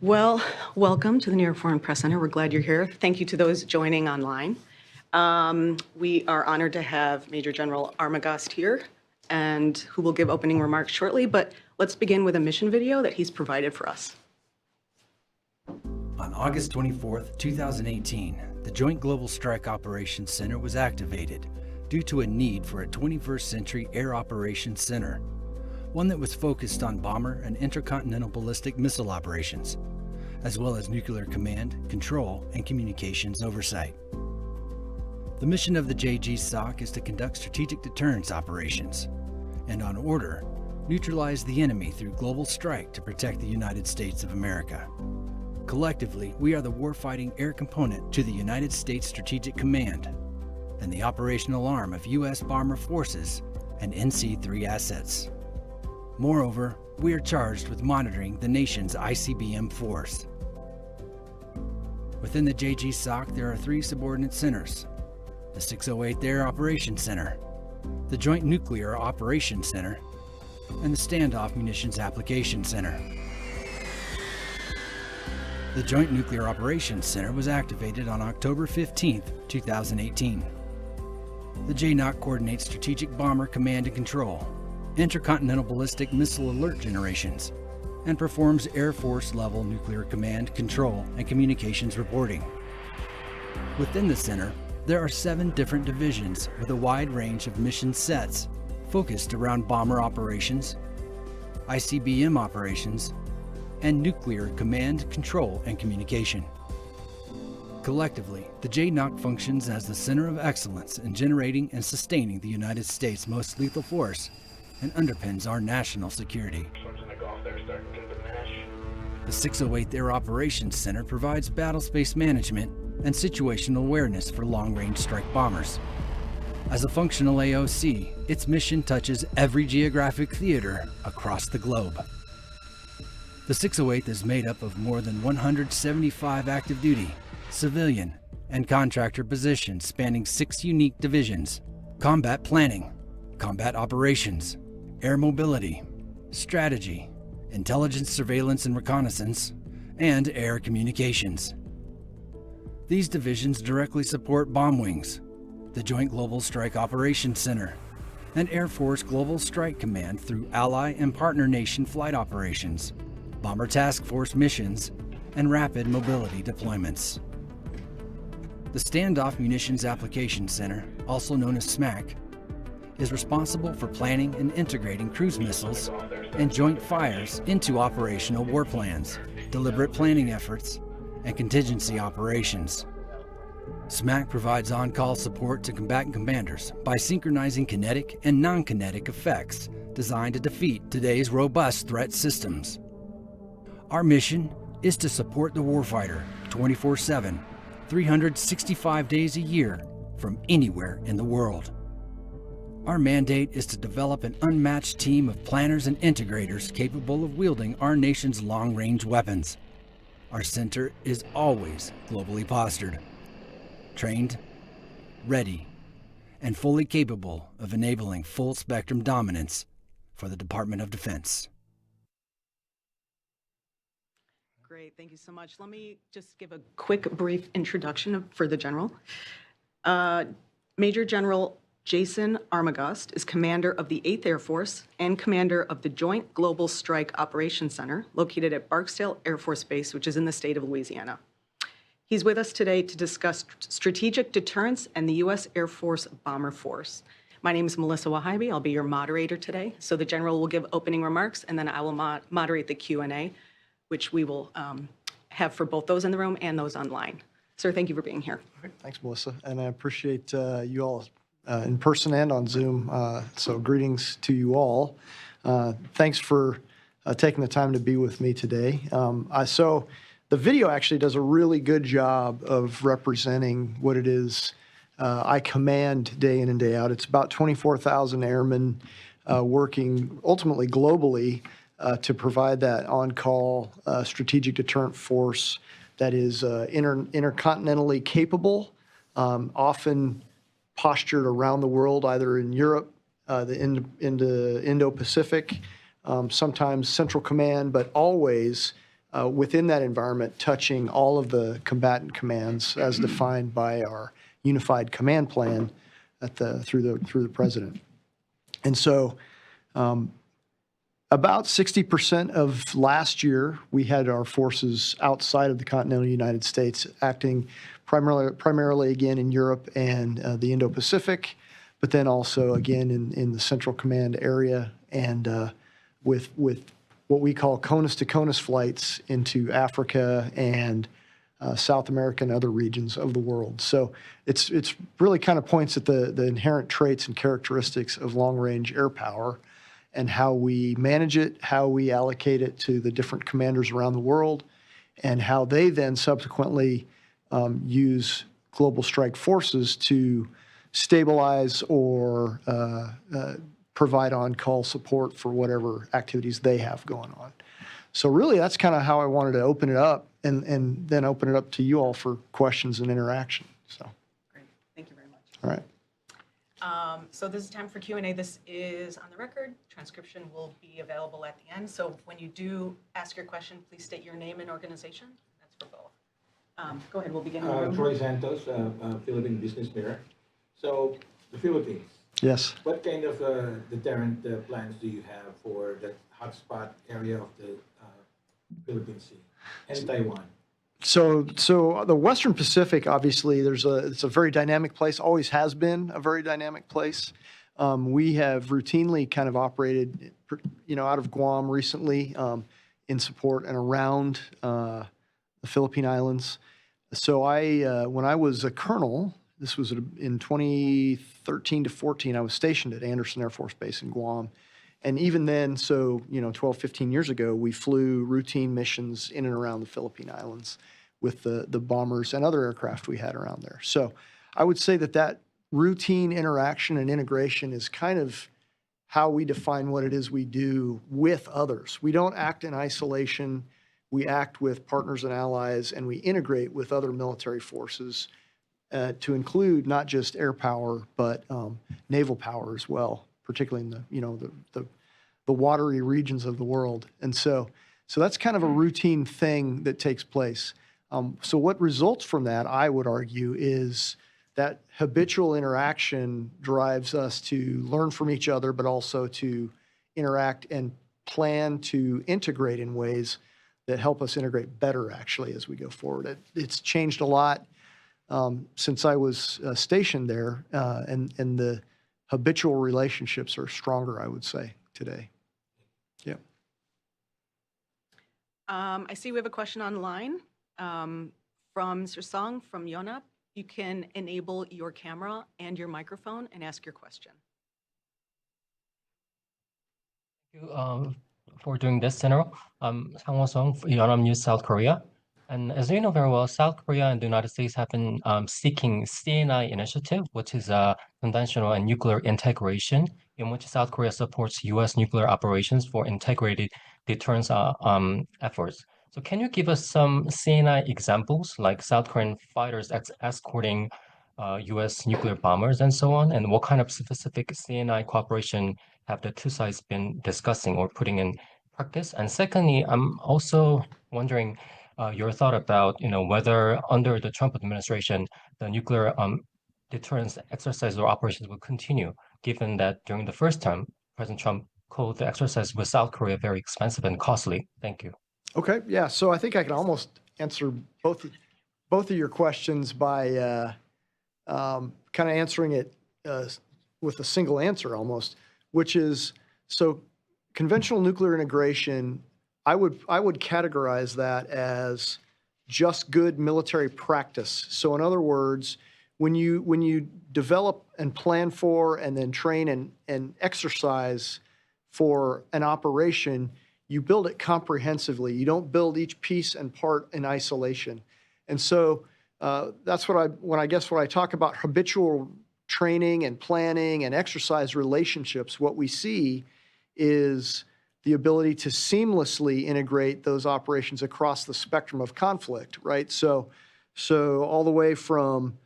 Well, welcome to the New York Foreign Press Center. We're glad you're here. Thank you to those joining online. We are honored to have Major General Armagost here, and who will give opening remarks shortly, but let's begin with a mission video that he's provided for us. On August 24th, 2018, the Joint Global Strike Operations Center was activated due to a need for a 21st century air operations center, one that was focused on bomber and intercontinental ballistic missile operations, as well as nuclear command, control, and communications oversight. The mission of the JGSOC is to conduct strategic deterrence operations, and on order, neutralize the enemy through global strike to protect the United States of America. Collectively, we are the warfighting air component to the United States Strategic Command and the operational arm of U.S. Bomber Forces and NC-3 assets. Moreover, we are charged with monitoring the nation's ICBM force. Within the JGSOC, there are three subordinate centers: the 608th Air Operations Center, the Joint Nuclear Operations Center, and the Standoff Munitions Application Center. The Joint Nuclear Operations Center was activated on October 15, 2018. The JNOC coordinates strategic bomber command and control, intercontinental ballistic missile alert generations, and performs Air Force-level nuclear command, control, and communications reporting. Within the center, there are 7 different divisions with a wide range of mission sets focused around bomber operations, ICBM operations, and nuclear command, control, and communication. Collectively, the JNOC functions as the center of excellence in generating and sustaining the United States' most lethal force and underpins our national security. The 608th Air Operations Center provides battle space management and situational awareness for long-range strike bombers. As a functional AOC, its mission touches every geographic theater across the globe. The 608th is made up of more than 175 active duty, civilian, and contractor positions spanning 6 unique divisions: combat planning, combat operations, air mobility, strategy, intelligence, surveillance and reconnaissance, and air communications. These divisions directly support Bomb Wings, the Joint Global Strike Operations Center, and Air Force Global Strike Command through ally and partner nation flight operations, Bomber Task Force missions, and rapid mobility deployments. The Standoff Munitions Application Center, also known as SMAC, is responsible for planning and integrating cruise missiles and joint fires into operational war plans, deliberate planning efforts, and contingency operations. SMAC provides on-call support to combatant commanders by synchronizing kinetic and non-kinetic effects designed to defeat today's robust threat systems. Our mission is to support the warfighter 24/7, 365 days a year from anywhere in the world. Our mandate is to develop an unmatched team of planners and integrators capable of wielding our nation's long-range weapons. Our center is always globally postured, trained, ready, and fully capable of enabling full-spectrum dominance for the Department of Defense. Great, thank you so much. Let me just give a quick, brief introduction for the General. Major General Jason Armagost is commander of the 8th Air Force and commander of the Joint Global Strike Operations Center, located at Barksdale Air Force Base, which is in the state of Louisiana. He's with us today to discuss strategic deterrence and the U.S. Air Force Bomber Force. My name is Melissa Wahaibi. I'll be your moderator today. So the General will give opening remarks, and then I will moderate the Q&A, which we will have for both those in the room and those online. Sir, thank you for being here. All right, thanks, Melissa. And I appreciate you all in person and on Zoom. So greetings to you all. Thanks for taking the time to be with me today. So the video actually does a really good job of representing what it is I command day in and day out. It's about 24,000 airmen working ultimately globally to provide that on-call strategic deterrent force that is intercontinentally capable, often postured around the world, either in Europe, in the Indo-Pacific, sometimes Central Command, but always within that environment, touching all of the combatant commands as defined by our unified command plan through the president. And so about 60% of last year, we had our forces outside of the continental United States acting primarily again in Europe and the Indo-Pacific, but then also again in the Central Command area and with what we call CONUS-to-CONUS flights into Africa and South America and other regions of the world. So it's really kind of points at the inherent traits and characteristics of long-range air power and how we manage it, how we allocate it to the different commanders around the world, and how they then subsequently use global strike forces to stabilize or provide on-call support for whatever activities they have going on. So really, that's kind of how I wanted to open it up and then open it up to you all for questions and interaction. So, Great. Thank you very much. all right. So this is time for Q&A. This is on the record. Transcription will be available at the end. So when you do ask your question, please state your name and organization. That's for both. Go ahead. We'll begin in the room. Troy Santos, Philippine Business Mirror. So the Philippines. Yes. What kind of deterrent plans do you have for the hotspot area of the Philippine Sea and Taiwan? So the Western Pacific, obviously, it's a very dynamic place, always has been a very dynamic place. We have routinely kind of operated, out of Guam recently in support and around the Philippine Islands. So when I was a colonel, this was in 2013 to 14, I was stationed at Andersen Air Force Base in Guam. And even then, 12, 15 years ago, we flew routine missions in and around the Philippine Islands with the bombers and other aircraft we had around there. So I would say that routine interaction and integration is kind of how we define what it is we do with others. We don't act in isolation. We act with partners and allies, and we integrate with other military forces to include not just air power, but naval power as well, particularly in the watery regions of the world. And so that's kind of a routine thing that takes place. So what results from that, I would argue, is that habitual interaction drives us to learn from each other, but also to interact and plan to integrate in ways that help us integrate better, actually, as we go forward. It's changed a lot since I was stationed there, and the habitual relationships are stronger, I would say, today. Yeah. I see we have a question online from Mr. Song from Yonap. You can enable your camera and your microphone and ask your question. Thank you for doing this, General. Sang Song, Yonam News, South Korea. And as you know very well, South Korea and the United States have been seeking CNI initiative, which is conventional and nuclear integration, in which South Korea supports U.S. nuclear operations for integrated deterrence efforts. So can you give us some CNI examples, like South Korean fighters escorting U.S. nuclear bombers and so on? And what kind of specific CNI cooperation have the two sides been discussing or putting in practice? And secondly, I'm also wondering your thought about, whether under the Trump administration, the nuclear deterrence exercise or operations will continue, given that during the first term, President Trump called the exercise with South Korea very expensive and costly. Thank you. Okay, yeah. So I think I can almost answer both of your questions by kind of answering it with a single answer almost, which is, so conventional nuclear integration, I would categorize that as just good military practice. So in other words, when you develop and plan for and then train and exercise for an operation, you build it comprehensively. You don't build each piece and part in isolation. And so that's what I talk about habitual training and planning and exercise relationships, what we see is the ability to seamlessly integrate those operations across the spectrum of conflict, right? So all the way from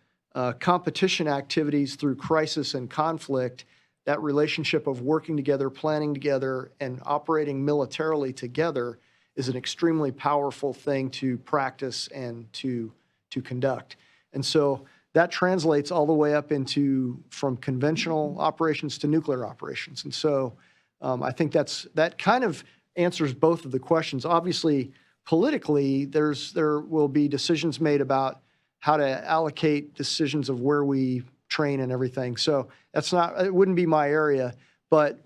competition activities through crisis and conflict, that relationship of working together, planning together, and operating militarily together is an extremely powerful thing to practice and to conduct. And so that translates all the way up into from conventional operations to nuclear operations. And so I think that kind of answers both of the questions. Obviously, politically, there will be decisions made about how to allocate decisions of where we train and everything. So it wouldn't be my area. But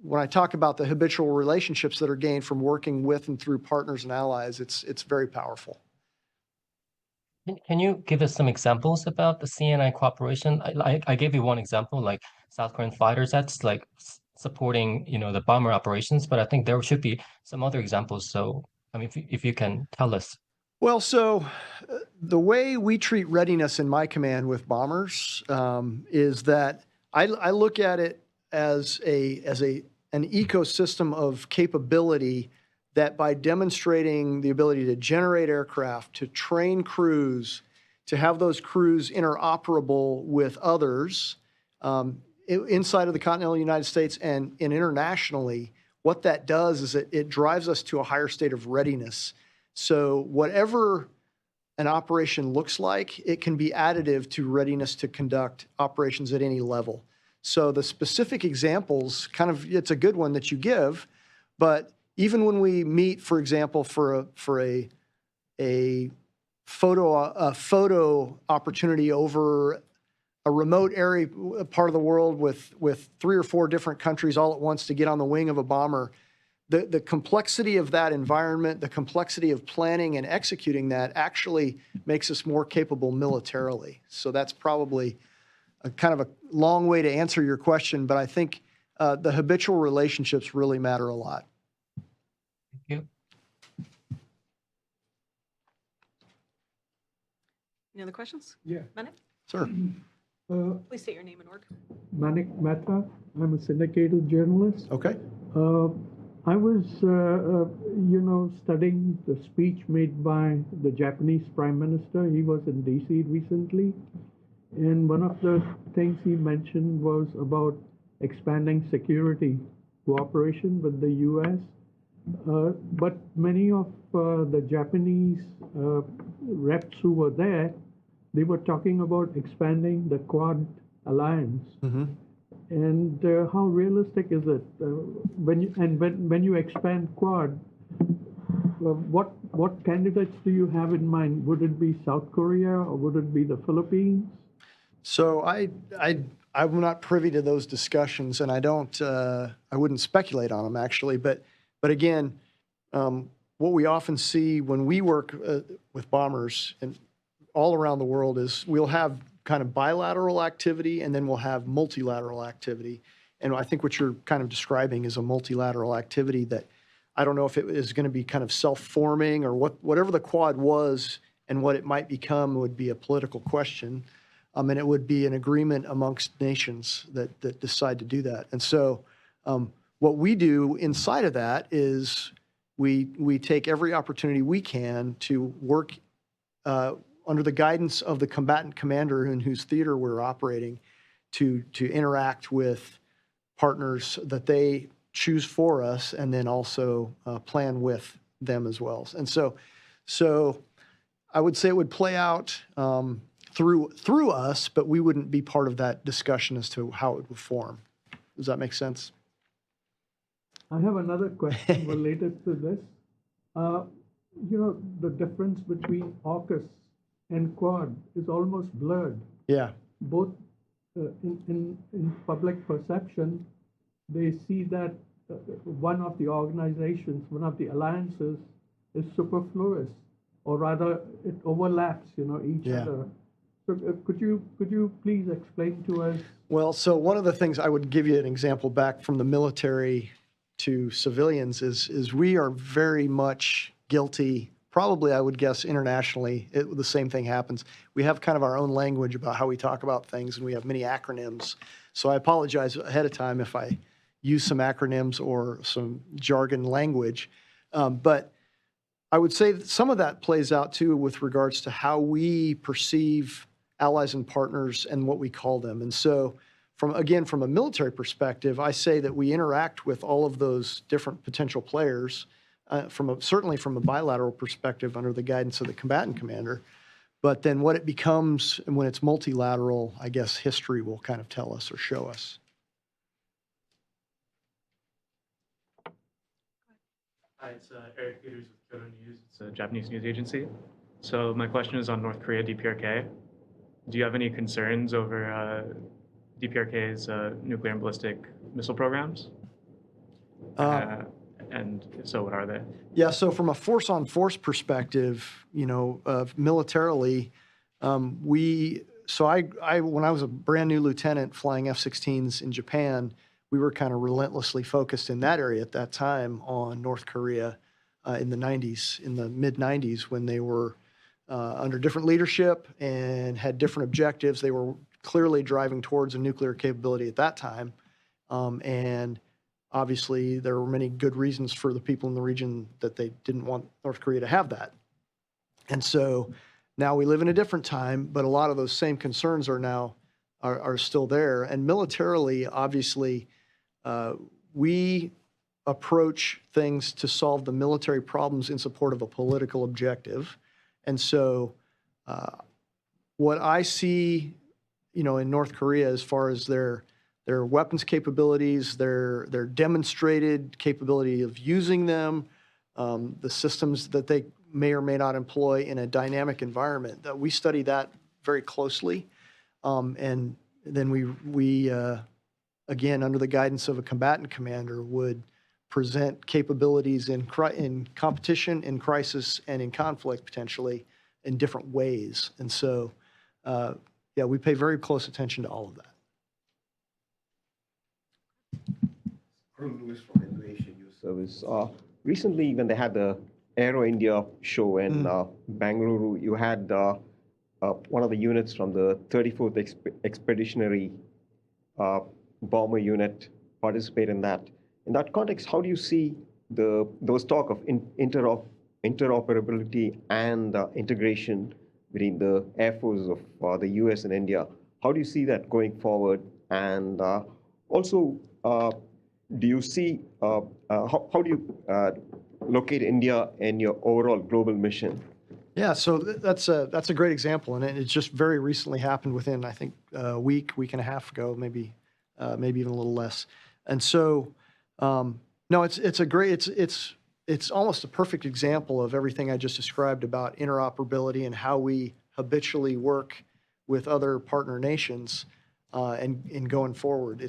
when I talk about the habitual relationships that are gained from working with and through partners and allies, it's very powerful. Can you give us some examples about the CNI cooperation? I gave you one example, like South Korean fighter jets, like supporting, the bomber operations, but I think there should be some other examples. So, I mean, if you can tell us. Well, so the way we treat readiness in my command with bombers is that I look at it as an ecosystem of capability that by demonstrating the ability to generate aircraft, to train crews, to have those crews interoperable with others inside of the continental United States and internationally, what that does is it drives us to a higher state of readiness. So whatever an operation looks like, it can be additive to readiness to conduct operations at any level. So the specific examples, it's a good one that you give, but even when we meet, for example, for a photo opportunity over a remote area, part of the world with 3 or 4 different countries all at once to get on the wing of a bomber, the complexity of that environment, the complexity of planning and executing that actually makes us more capable militarily. So that's probably a kind of a long way to answer your question, but I think the habitual relationships really matter a lot. Thank you. Any other questions? Yeah. Manik? Sir. Please state your name and org. Manik Mehta. I'm a syndicated journalist. Okay. I was, studying the speech made by the Japanese Prime Minister. He was in D.C. recently. And one of the things he mentioned was about expanding security cooperation with the U.S. But many of the Japanese reps who were there, they were talking about expanding the Quad alliance. Mm-hmm. And how realistic is it when you expand Quad? What candidates do you have in mind? Would it be South Korea or would it be the Philippines? So I'm not privy to those discussions, and I wouldn't speculate on them actually. But again, what we often see when we work with bombers and all around the world is we'll have kind of bilateral activity and then we'll have multilateral activity. And I think what you're kind of describing is a multilateral activity that I don't know if it is going to be kind of self-forming or whatever the Quad was and what it might become would be a political question. And it would be an agreement amongst nations that decide to do that. And so what we do inside of that is we take every opportunity we can to work under the guidance of the combatant commander in whose theater we're operating to interact with partners that they choose for us and then also plan with them as well. And so I would say it would play out through us, but we wouldn't be part of that discussion as to how it would form. Does that make sense? I have another question related to this. The difference between AUKUS and Quad is almost blurred. Yeah. Both in public perception, they see that one of the organizations, one of the alliances is superfluous, or rather it overlaps, each other. So could you please explain to us? Well, so one of the things I would give you an example back from the military to civilians is we are very much guilty. Probably, I would guess, internationally, the same thing happens. We have kind of our own language about how we talk about things, and we have many acronyms. So I apologize ahead of time if I use some acronyms or some jargon language. But I would say that some of that plays out, too, with regards to how we perceive allies and partners and what we call them. And so, from a military perspective, I say that we interact with all of those different potential players certainly from a bilateral perspective under the guidance of the combatant commander. But then what it becomes when it's multilateral, I guess history will kind of tell us or show us. Hi, it's Eric Peters with Kyoto News. It's a Japanese news agency. So my question is on North Korea DPRK. Do you have any concerns over DPRK's nuclear and ballistic missile programs? And if so, what are they? Yeah, so from a force-on-force perspective, militarily, when I was a brand new lieutenant flying F-16s in Japan, we were kind of relentlessly focused in that area at that time on North Korea in the 90s, in the mid-90s, when they were under different leadership and had different objectives. They were clearly driving towards a nuclear capability at that time. And obviously, there were many good reasons for the people in the region that they didn't want North Korea to have that. And so now we live in a different time, but a lot of those same concerns are still there. And militarily, obviously, we approach things to solve the military problems in support of a political objective. And so what I see, in North Korea as far as their weapons capabilities, their demonstrated capability of using them, the systems that they may or may not employ in a dynamic environment, that we study that very closely. And then we again, under the guidance of a combatant commander, would present capabilities in competition, in crisis, and in conflict, potentially, in different ways. And so, yeah, we pay very close attention to all of that. Arun Lewis from Innovation Youth Service. Recently, when they had the Aero India show in Bangalore, you had one of the units from the 34th Expeditionary Bomber Unit participate in that. In that context, how do you see those talk of interoperability and integration between the Air Forces of the US and India? How do you see that going forward? And also, do you see, how do you locate India in your overall global mission? Yeah, so that's a great example, and it just very recently happened within, I think, a week and a half ago, maybe even a little less. And so, no, it's almost a perfect example of everything I just described about interoperability and how we habitually work with other partner nations and going forward.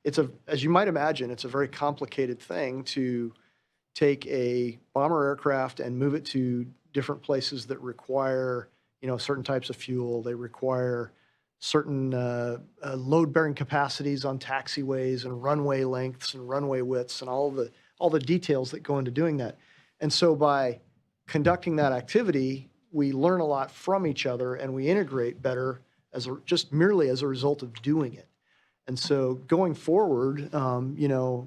As you might imagine, it's a very complicated thing to take a bomber aircraft and move it to different places that require, certain types of fuel. They require certain load-bearing capacities on taxiways and runway lengths and runway widths and all the details that go into doing that. And so by conducting that activity, we learn a lot from each other and we integrate better just merely as a result of doing it. And so going forward,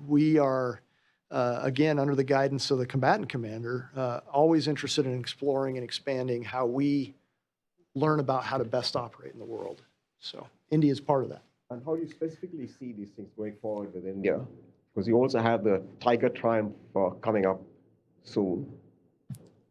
we are, again, under the guidance of the combatant commander, always interested in exploring and expanding how we learn about how to best operate in the world. So India is part of that. And how do you specifically see these things going forward with India? Because you also have the Tiger Triumph coming up soon.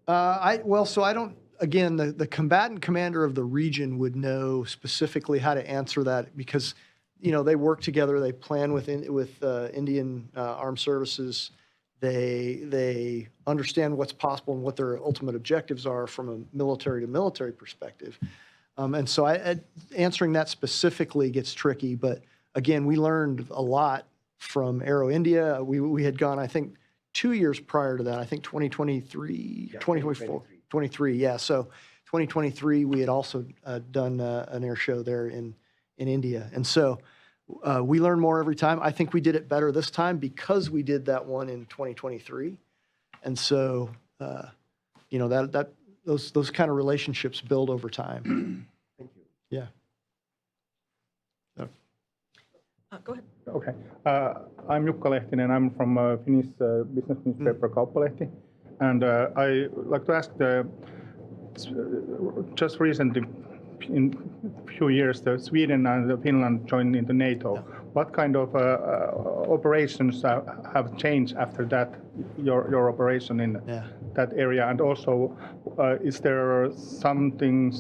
Again, the combatant commander of the region would know specifically how to answer that because, they work together, they plan with Indian armed services, they understand what's possible and what their ultimate objectives are from a military to military perspective. And so answering that specifically gets tricky, but again, we learned a lot from Aero India. We had gone, I think, 2 years prior to that, I think 2023, 2024, 23, yeah. So 2023, we had also done an air show there in India. And so we learn more every time. I think we did it better this time because we did that one in 2023. And so, those kind of relationships build over time. Thank you. Yeah. So. Go ahead. Okay. I'm Jukka Lehtinen. I'm from Finnish business newspaper Kauppalehti. And I would like to ask, just recently, in a few years, Sweden and Finland joined into NATO. what kind of operations have changed after that, your operation in that area? And also, is there something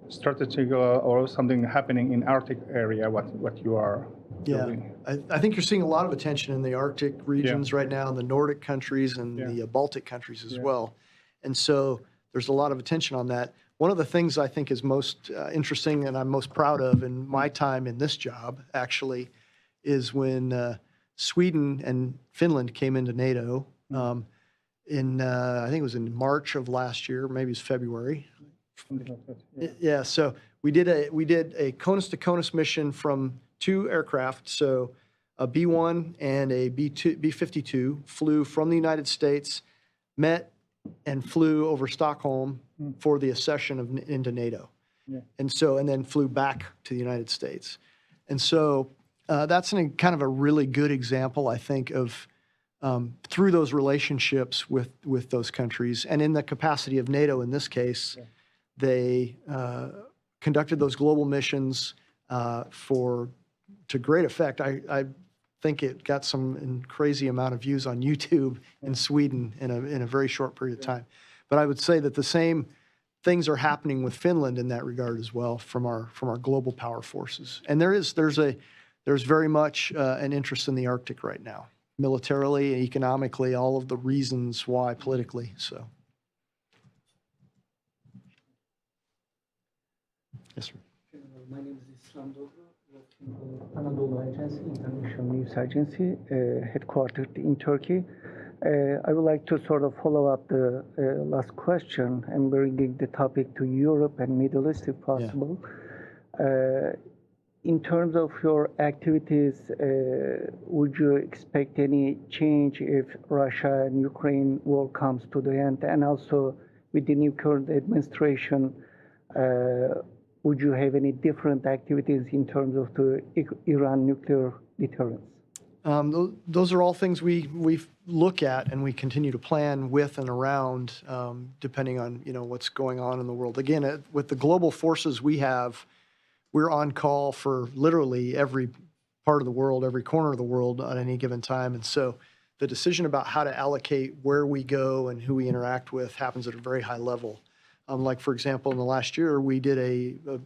strategic or something happening in Arctic area, what you are doing? I think you're seeing a lot of attention in the Arctic regions right now, in the Nordic countries and the Baltic countries as well. And so there's a lot of attention on that. One of the things I think is most interesting and I'm most proud of in my time in this job, actually, is when Sweden and Finland came into NATO in, I think it was in March of last year, maybe it's February. Yeah, so we did a CONUS-to-CONUS mission from 2 aircraft, so a B-1 and a B-52 flew from the United States, met and flew over Stockholm for the accession into NATO. And then flew back to the United States. And so that's kind of a really good example, I think, of through those relationships with those countries and in the capacity of NATO in this case, they conducted those global missions to great effect. I think it got some crazy amount of views on YouTube in Sweden in a very short period of time. But I would say that the same things are happening with Finland in that regard as well from our global power forces. And there's very much an interest in the Arctic right now, militarily, economically, all of the reasons why politically. So. Yes, sir. My name is Islam Dobra, working for Anadolu Agency, International News Agency, headquartered in Turkey. I would like to sort of follow up the last question and bringing the topic to Europe and Middle East if possible. In terms of your activities, would you expect any change if Russia and Ukraine war comes to the end? And also with the new current administration, would you have any different activities in terms of the Iran nuclear deterrence? Those are all things we look at and we continue to plan with and around, depending on what's going on in the world. Again, with the global forces we have, we're on call for literally every part of the world, every corner of the world at any given time. And so the decision about how to allocate where we go and who we interact with happens at a very high level. Like, for example, in the last year, we did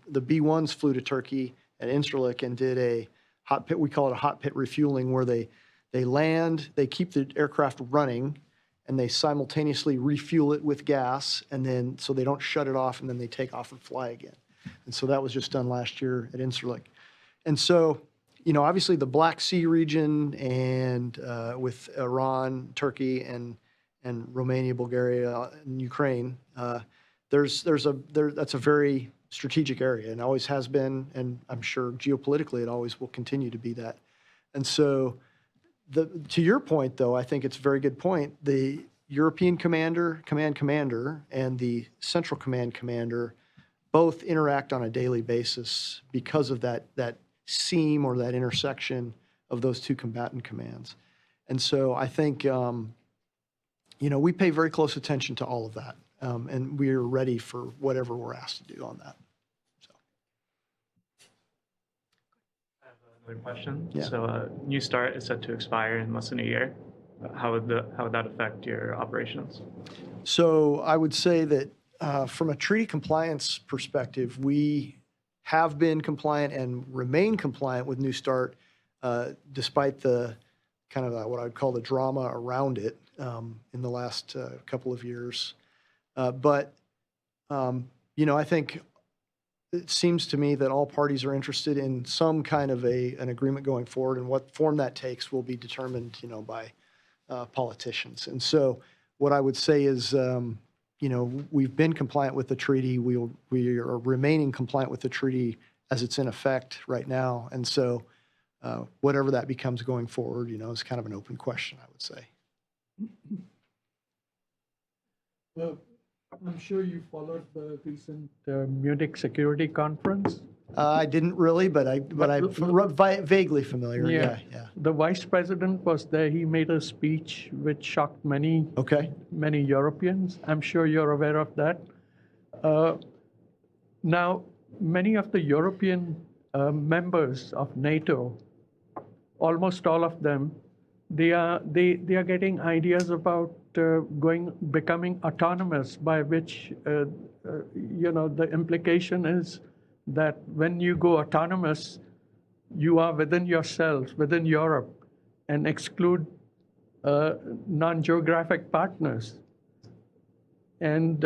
the B-1s flew to Turkey at Incirlik and did a hot pit, we call it a hot pit refueling, where they land, they keep the aircraft running, and they simultaneously refuel it with gas, and then so they don't shut it off, and then they take off and fly again. And so that was just done last year at Incirlik. And so, obviously the Black Sea region and with Iran, Turkey, and Romania, Bulgaria, and Ukraine, that's a very strategic area and always has been, and I'm sure geopolitically it always will continue to be that. And so to your point, though, I think it's a very good point. The European command commander, and the Central Command commander both interact on a daily basis because of that seam or that intersection of those two combatant commands. And so I think, we pay very close attention to all of that. And we're ready for whatever we're asked to do on that. So. I have another question. Yeah. So New START is set to expire in less than a year. How would that affect your operations? So I would say that from a treaty compliance perspective, we have been compliant and remain compliant with New START despite the kind of what I'd call the drama around it in the last couple of years. But I think it seems to me that all parties are interested in some kind of an agreement going forward, and what form that takes will be determined, by politicians. And so what I would say is, we've been compliant with the treaty. We are remaining compliant with the treaty as it's in effect right now. And so whatever that becomes going forward, is kind of an open question, I would say. Well, I'm sure you followed the recent Munich Security Conference. I didn't really, but I'm vaguely familiar. Yeah. The vice president was there. He made a speech which shocked many Europeans. I'm sure you're aware of that. Now, many of the European members of NATO almost all of them, they are getting ideas about becoming autonomous, by which the implication is that when you go autonomous, you are within yourselves, within Europe, and exclude non-geographic partners. And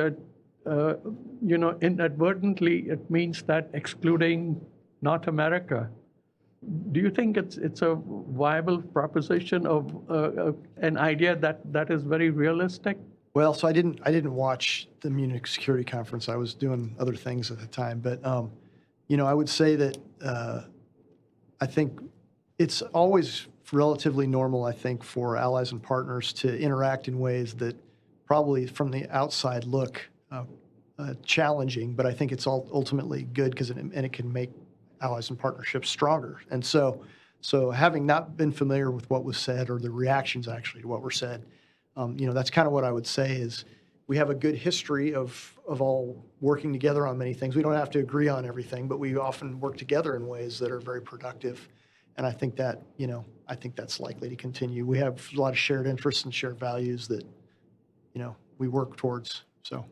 inadvertently, it means that excluding North America. Do you think it's a viable proposition of an idea that is very realistic? Well, so I didn't watch the Munich Security Conference. I was doing other things at the time, but I would say that I think it's always relatively normal, I think, for allies and partners to interact in ways that probably from the outside look challenging, but I think it's ultimately good because it can make allies and partnerships stronger. And so having not been familiar with what was said or the reactions actually to what were said, that's kind of what I would say is we have a good history of all working together on many things. We don't have to agree on everything, but we often work together in ways that are very productive. And I think that, that's likely to continue. We have a lot of shared interests and shared values that, we work towards, so.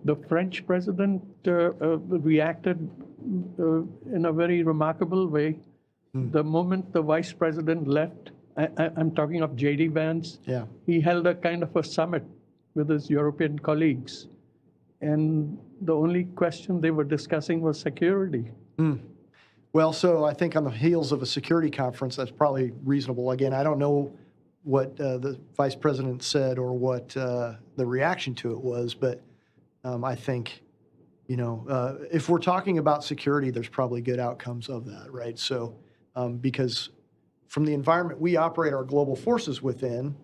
The French president reacted in a very remarkable way. The moment the vice president left, I'm talking of J.D. Vance, yeah. He held a kind of a summit with his European colleagues. And the only question they were discussing was security. Well, so I think on the heels of a security conference, that's probably reasonable. Again, I don't know what the vice president said or what the reaction to it was, but I think, if we're talking about security, there's probably good outcomes of that, right? So, because from the environment we operate our global forces within,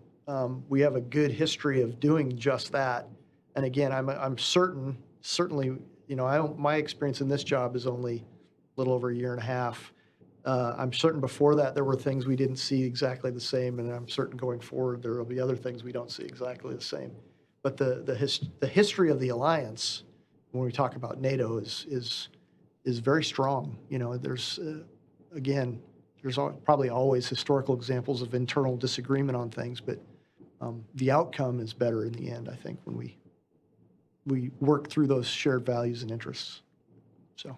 we have a good history of doing just that. And again, I'm certainly, my experience in this job is only a little over a year and a half. I'm certain before that there were things we didn't see exactly the same, and I'm certain going forward there will be other things we don't see exactly the same. But the history of the alliance, when we talk about NATO, is very strong. There's probably always historical examples of internal disagreement on things, but the outcome is better in the end, I think, when we work through those shared values and interests. So.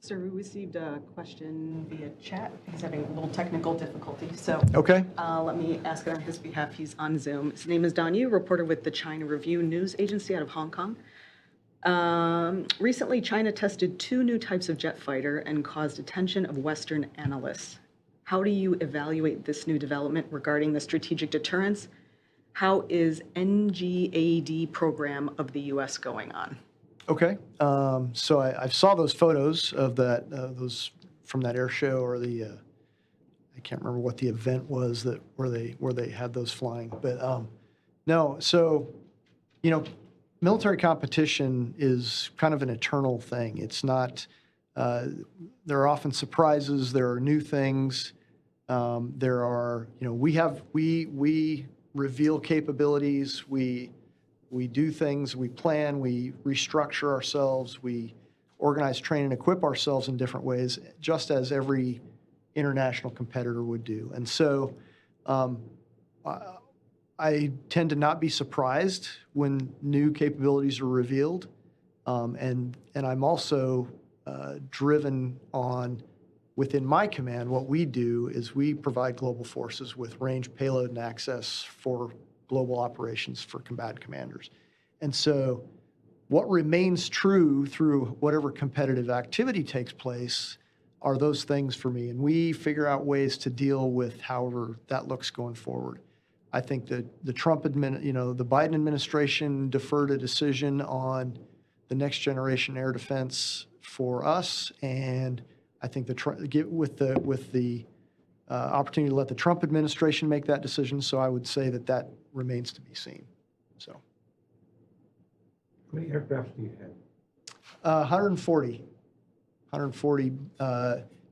Sir, we received a question via chat. He's having a little technical difficulty, so okay. Let me ask it on his behalf. He's on Zoom. His name is Don Yu, reporter with the China Review News Agency out of Hong Kong. Recently, China tested 2 new types of jet fighter and caused attention of Western analysts. How do you evaluate this new development regarding the strategic deterrence? How is NGAD program of the U.S. going on? Okay, so I saw those photos of those from that air show, or I can't remember what the event was where they had those flying, but no. So, military competition is kind of an eternal thing. It's not. There are often surprises. There are new things. There are. We reveal capabilities. We do things, we plan, we restructure ourselves, we organize, train, and equip ourselves in different ways, just as every international competitor would do. And so I tend to not be surprised when new capabilities are revealed. And I'm also driven on, within my command, what we do is we provide global forces with range, payload, and access for global operations for combatant commanders. And so what remains true through whatever competitive activity takes place are those things for me. And we figure out ways to deal with however that looks going forward. I think that the Biden administration deferred a decision on the next generation air defense for us. And I think with the opportunity to let the Trump administration make that decision. So I would say that remains to be seen. So. How many aircraft do you have? 140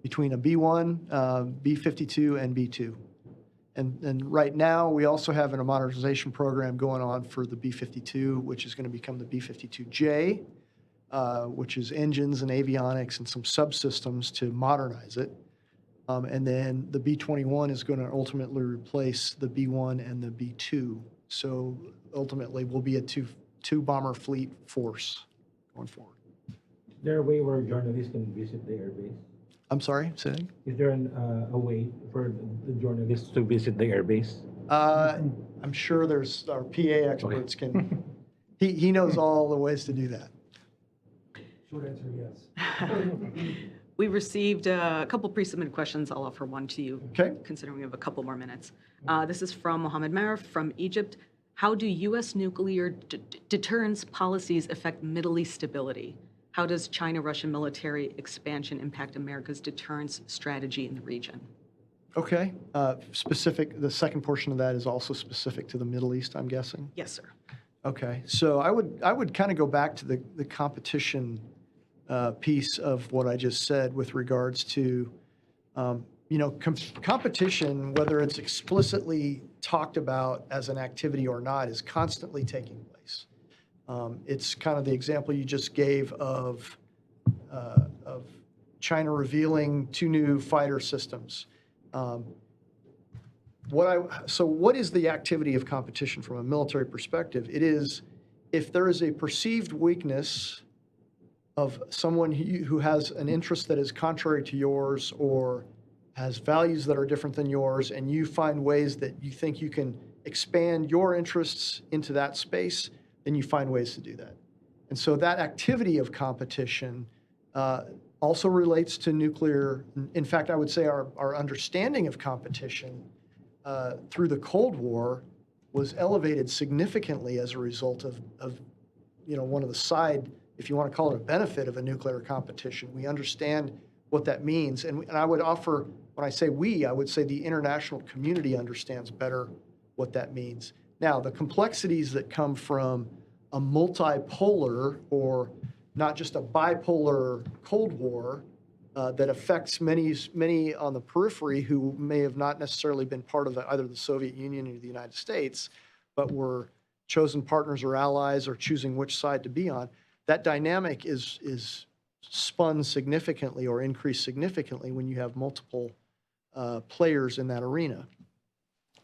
between a B-1, B-52, and B-2. And right now, we also have a modernization program going on for the B-52, which is going to become the B-52J, which is engines and avionics and some subsystems to modernize it. And then the B-21 is going to ultimately replace the B-1 and the B-2. So ultimately, we'll be a two bomber fleet force going forward. Is there a way where journalists can visit the airbase? I'm sorry, say that again? Is there a way for the journalists to visit the airbase? I'm sure there's our PA experts can. He knows all the ways to do that. Short answer, yes. We received a couple pre-submitted questions. I'll offer one to you, Okay. considering we have a couple more minutes. This is from Mohammed Marif from Egypt. How do U.S. nuclear deterrence policies affect Middle East stability? How does China-Russian military expansion impact America's deterrence strategy in the region? Okay. The second portion of that is also specific to the Middle East, I'm guessing? Yes, sir. Okay. So I would kind of go back to the competition piece of what I just said with regards to, competition, whether it's explicitly talked about as an activity or not, is constantly taking place. It's kind of the example you just gave of China revealing 2 new fighter systems. What is the activity of competition from a military perspective? It is if there is a perceived weakness of someone who has an interest that is contrary to yours or has values that are different than yours, and you find ways that you think you can expand your interests into that space, then you find ways to do that. And so that activity of competition also relates to nuclear. In fact, I would say our understanding of competition through the Cold War was elevated significantly as a result of one of the side, if you want to call it a benefit of a nuclear competition. We understand what that means. And I would offer, when I say we, I would say the international community understands better what that means. Now, the complexities that come from a multipolar or not just a bipolar Cold War that affects many on the periphery who may have not necessarily been part of either the Soviet Union or the United States, but were chosen partners or allies or choosing which side to be on. That dynamic is spun significantly or increased significantly when you have multiple players in that arena.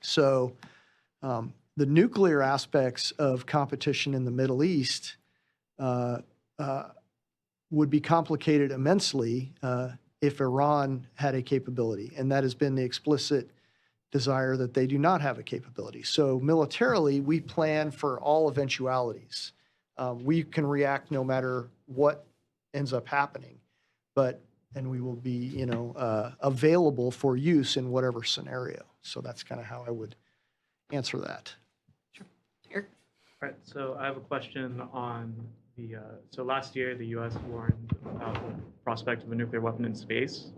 So the nuclear aspects of competition in the Middle East would be complicated immensely if Iran had a capability, and that has been the explicit desire that they do not have a capability. So militarily, we plan for all eventualities. We can react no matter what ends up happening, and we will be, available for use in whatever scenario. So that's kind of how I would answer that. Sure. Eric? All right, so I have a question on so last year the U.S. warned about the prospect of a nuclear weapon in space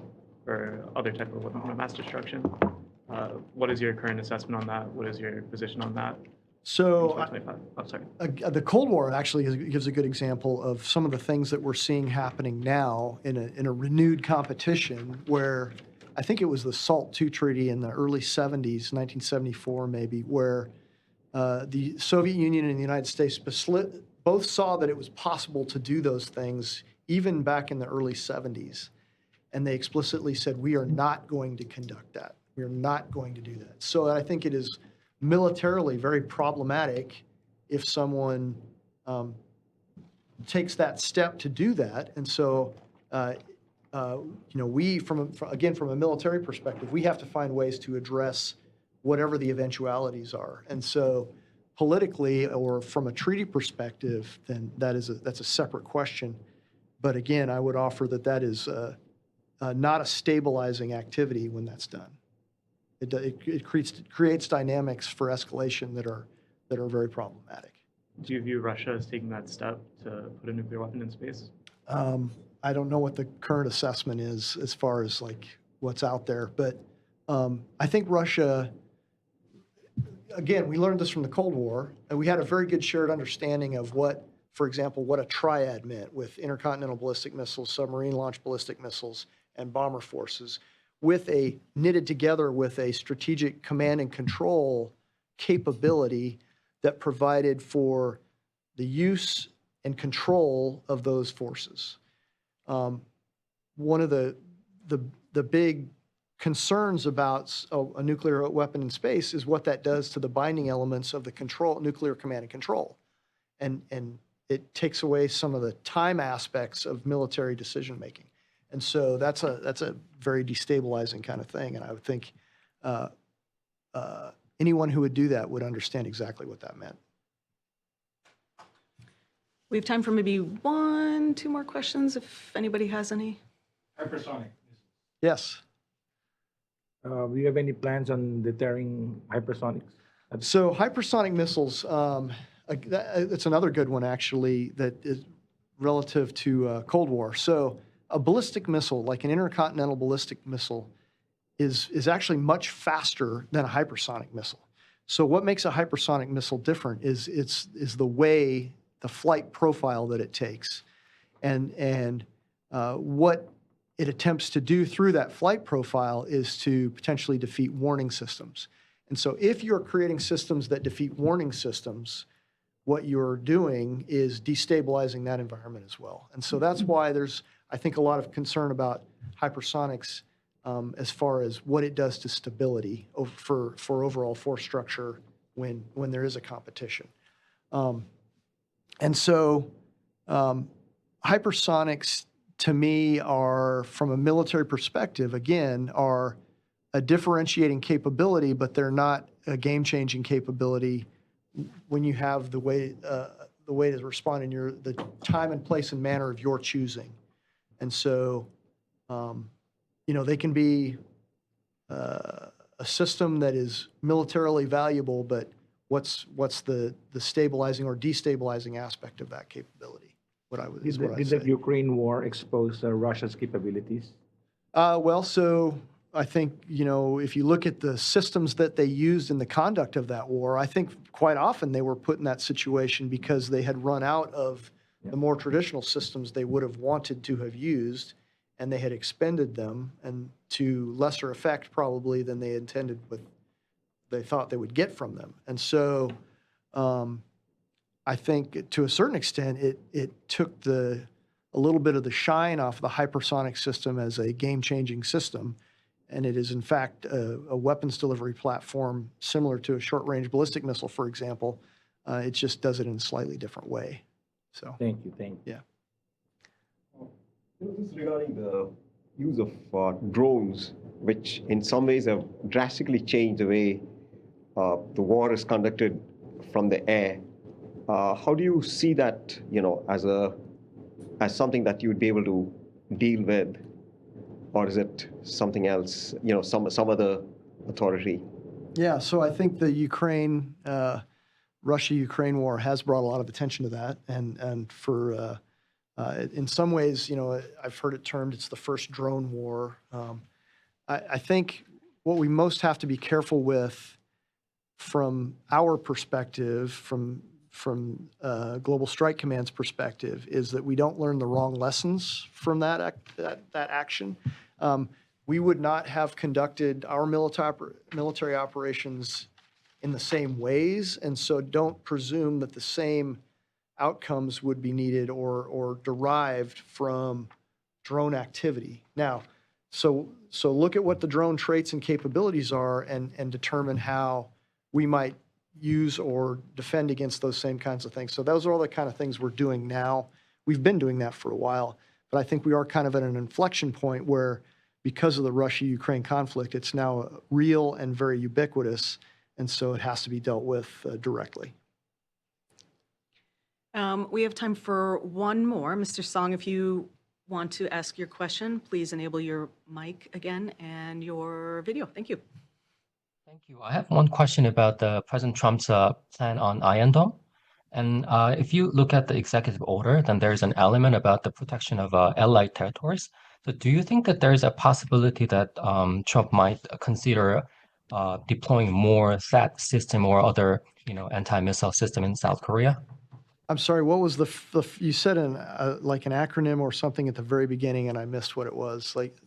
or other type of weapon of mass destruction. What is your current assessment on that? What is your position on that? So sorry. The Cold War actually gives a good example of some of the things that we're seeing happening now in a renewed competition where I think it was the SALT II treaty in the early 70s, 1974 maybe, where the Soviet Union and the United States both saw that it was possible to do those things even back in the early 70s. And they explicitly said, we are not going to conduct that. We are not going to do that. So I think it is militarily very problematic if someone takes that step to do that. And so, we, from a military perspective, we have to find ways to address whatever the eventualities are. And so politically or from a treaty perspective, then that's a separate question. But again, I would offer that is not a stabilizing activity when that's done. It creates dynamics for escalation that are very problematic. Do you view Russia as taking that step to put a nuclear weapon in space? I don't know what the current assessment is as far as what's out there, but I think Russia, again, we learned this from the Cold War, and we had a very good shared understanding of what, for example, what a triad meant with intercontinental ballistic missiles, submarine-launched ballistic missiles, and bomber forces, knitted together with a strategic command and control capability that provided for the use and control of those forces. One of the big concerns about a nuclear weapon in space is what that does to the binding elements of the nuclear command and control. And it takes away some of the time aspects of military decision making. And so that's a very destabilizing kind of thing. And I would think anyone who would do that would understand exactly what that meant. We have time for maybe 1, 2 more questions if anybody has any. Hypersonic. Yes. Do you have any plans on deterring hypersonics? So hypersonic missiles, it's another good one actually that is relative to Cold War. So a ballistic missile, like an intercontinental ballistic missile, is actually much faster than a hypersonic missile. So what makes a hypersonic missile different is the way, the flight profile that it takes, and what it attempts to do through that flight profile is to potentially defeat warning systems. And so if you're creating systems that defeat warning systems, what you're doing is destabilizing that environment as well. And so that's why there's, I think, a lot of concern about hypersonics as far as what it does to stability for overall force structure when there is a competition. And so hypersonics, to me, are, from a military perspective, again, are a differentiating capability, but they're not a game-changing capability when you have the way to respond in the time and place and manner of your choosing. And so, they can be a system that is militarily valuable, but what's the stabilizing or destabilizing aspect of that capability? Did the Ukraine war expose Russia's capabilities? So I think, if you look at the systems that they used in the conduct of that war, I think quite often they were put in that situation because they had run out of the more traditional systems they would have wanted to have used, and they had expended them, and to lesser effect probably than they intended, they thought they would get from them. And so I think to a certain extent, it took a little bit of the shine off the hypersonic system as a game-changing system. And it is, in fact, a weapons delivery platform similar to a short-range ballistic missile, for example. It just does it in a slightly different way. So, Thank you. Yeah. This is regarding the use of drones, which in some ways have drastically changed the way the war is conducted from the air. How do you see that, as something that you would be able to deal with, or is it something else, some other authority? Yeah, so I think the Russia-Ukraine war has brought a lot of attention to that, and for in some ways, I've heard it termed it's the first drone war. I think what we most have to be careful with, from our perspective, from Global Strike Command's perspective, is that we don't learn the wrong lessons from that action. We would not have conducted our military operations in the same ways, and so don't presume that the same outcomes would be needed or derived from drone activity. Now, so look at what the drone traits and capabilities are and determine how we might use or defend against those same kinds of things. So those are all the kind of things we're doing now. We've been doing that for a while, but I think we are kind of at an inflection point where, because of the Russia-Ukraine conflict, it's now real and very ubiquitous, and so it has to be dealt with directly. We have time for one more. Mr. Song, if you want to ask your question, please enable your mic again and your video. Thank you. Thank you. I have one question about President Trump's plan on Iron Dome. And if you look at the executive order, then there's an element about the protection of allied territories. So do you think that there's a possibility that Trump might consider deploying more THAAD system or other, anti-missile system in South Korea? I'm sorry, what was you said like an acronym or something at the very beginning, and I missed what it was. Like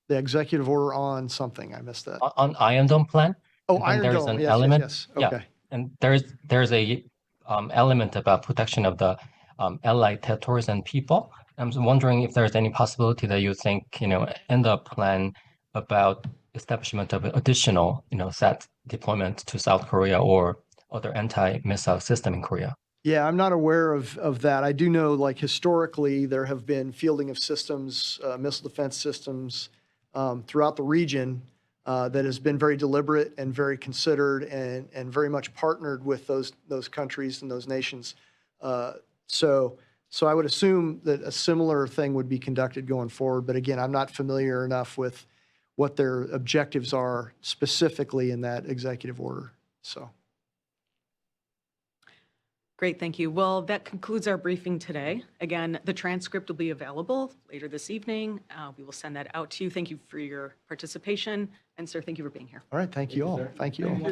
the executive order on something, I missed that. On Iron Dome plan? Oh, Iron there's Dome, an yes, element, yes, yes. Okay. Yeah, and there's a element about protection of the allied territories and people. I'm wondering if there's any possibility that you think, in the plan about establishment of additional, SAT deployment to South Korea or other anti-missile system in Korea? Yeah, I'm not aware of that. I do know, like, historically, there have been fielding of systems, missile defense systems throughout the region that has been very deliberate and very considered and very much partnered with those countries and those nations. So I would assume that a similar thing would be conducted going forward. But again, I'm not familiar enough with what their objectives are specifically in that executive order. So. Great, thank you. Well, that concludes our briefing today. Again, the transcript will be available later this evening. We will send that out to you. Thank you for your participation. And sir, thank you for being here. All right, thank you all. Thank you all.